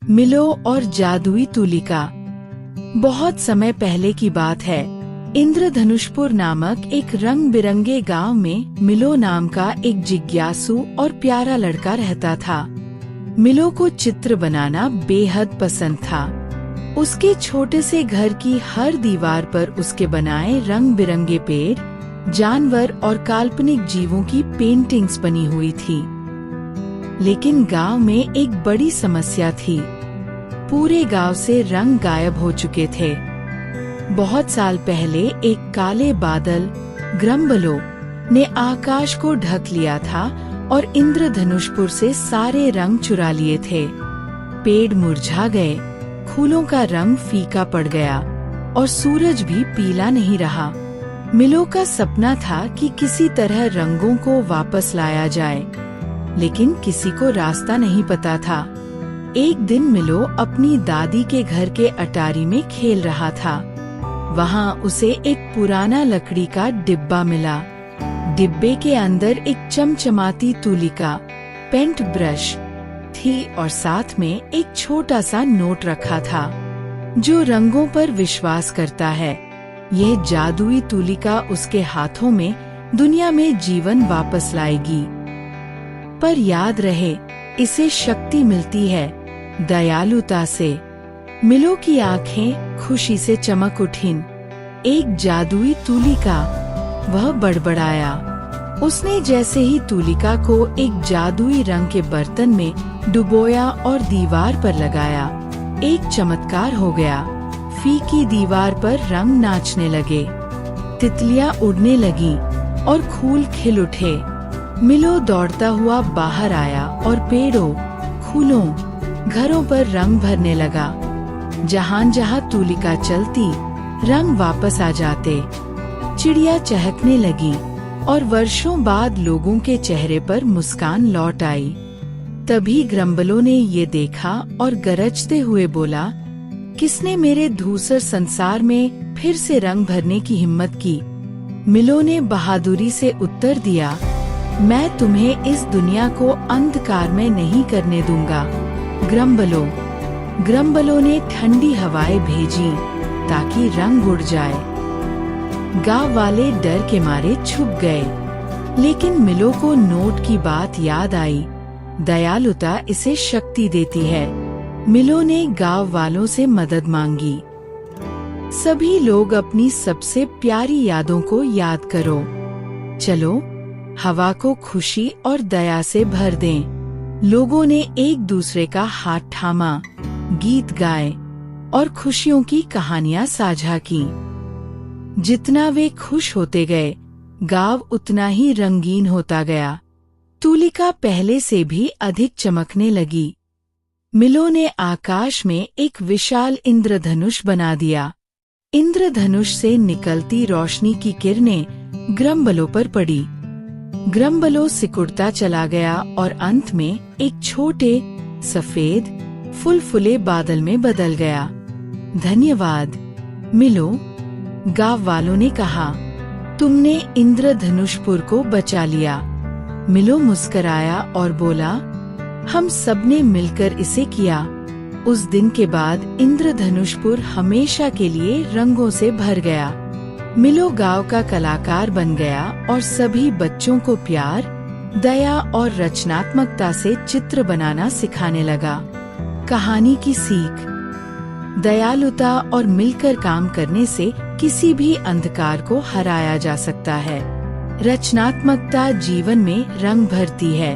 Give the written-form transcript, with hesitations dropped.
मिलो और जादुई तुलिका। बहुत समय पहले की बात है। इंद्रधनुषपुर नामक एक रंग बिरंगे गांव में मिलो नाम का एक जिज्ञासु और प्यारा लड़का रहता था। मिलो को चित्र बनाना बेहद पसंद था। उसके छोटे से घर की हर दीवार पर उसके बनाए रंग बिरंगे पेड़, जानवर और काल्पनिक जीवों की पेंटिंग्स बनी हुई थी। लेकिन गांव में एक बड़ी समस्या थी। पूरे गांव से रंग गायब हो चुके थे। बहुत साल पहले एक काले बादल ग्रम्बलो ने आकाश को ढक लिया था और इंद्रधनुषपुर से सारे रंग चुरा लिए थे। पेड़ मुरझा गए, फूलों का रंग फीका पड़ गया और सूरज भी पीला नहीं रहा। मिलो का सपना था कि किसी तरह रंगों को वापस लाया जाए, लेकिन किसी को रास्ता नहीं पता था। एक दिन मिलो अपनी दादी के घर के अटारी में खेल रहा था। वहाँ उसे एक पुराना लकड़ी का डिब्बा मिला। डिब्बे के अंदर एक चमचमाती तुलिका, पेंट ब्रश थी और साथ में एक छोटा सा नोट रखा था। जो रंगों पर विश्वास करता है, यह जादुई तुलिका उसके हाथों में दुनिया में जीवन वापस लाएगी। पर याद रहे, इसे शक्ति मिलती है दयालुता से। मिलो की आंखें खुशी से चमक उठीं। एक जादुई तुलिका, वह बड़बड़ाया। उसने जैसे ही तुलिका को एक जादुई रंग के बर्तन में डुबोया और दीवार पर लगाया, एक चमत्कार हो गया। फीकी दीवार पर रंग नाचने लगे, तितलियां उड़ने लगीं और फूल खिल उठे। मिलो दौड़ता हुआ बाहर आया और पेड़ों, फूलों, घरों पर रंग भरने लगा। जहाँ जहाँ तुलिका चलती, रंग वापस आ जाते। चिड़िया चहकने लगी और वर्षों बाद लोगों के चेहरे पर मुस्कान लौट आई। तभी ग्रम्बलो ने ये देखा और गरजते हुए बोला, किसने मेरे धूसर संसार में फिर से रंग भरने की हिम्मत की? मिलो ने बहादुरी से उत्तर दिया, मैं तुम्हें इस दुनिया को अंधकार में नहीं करने दूंगा। ग्रम्बलो ने ठंडी हवाएं भेजी ताकि रंग उड़ जाए। गांव वाले डर के मारे छुप गए, लेकिन मिलो को नोट की बात याद आई। दयालुता इसे शक्ति देती है। मिलो ने गांव वालों से मदद मांगी। सभी लोग अपनी सबसे प्यारी यादों को याद करो। चलो, हवा को खुशी और दया से भर दें। लोगों ने एक दूसरे का हाथ थामा, गीत गाए और खुशियों की कहानियां साझा की। जितना वे खुश होते गए, गांव उतना ही रंगीन होता गया। तुलिका पहले से भी अधिक चमकने लगी। मिलो ने आकाश में एक विशाल इंद्रधनुष बना दिया। इंद्रधनुष से निकलती रोशनी की किरणें ग्रम्बलो पर पड़ी। ग्रम्बलो सिकुड़ता चला गया और अंत में एक छोटे सफेद फुलफुले बादल में बदल गया। धन्यवाद मिलो, गांव वालों ने कहा। तुमने इंद्रधनुषपुर को बचा लिया। मिलो मुस्कराया और बोला, हम सबने मिलकर इसे किया। उस दिन के बाद इंद्रधनुषपुर हमेशा के लिए रंगों से भर गया। मिलो गांव का कलाकार बन गया और सभी बच्चों को प्यार, दया और रचनात्मकता से चित्र बनाना सिखाने लगा। कहानी की सीख, दयालुता और मिलकर काम करने से किसी भी अंधकार को हराया जा सकता है। रचनात्मकता जीवन में रंग भरती है।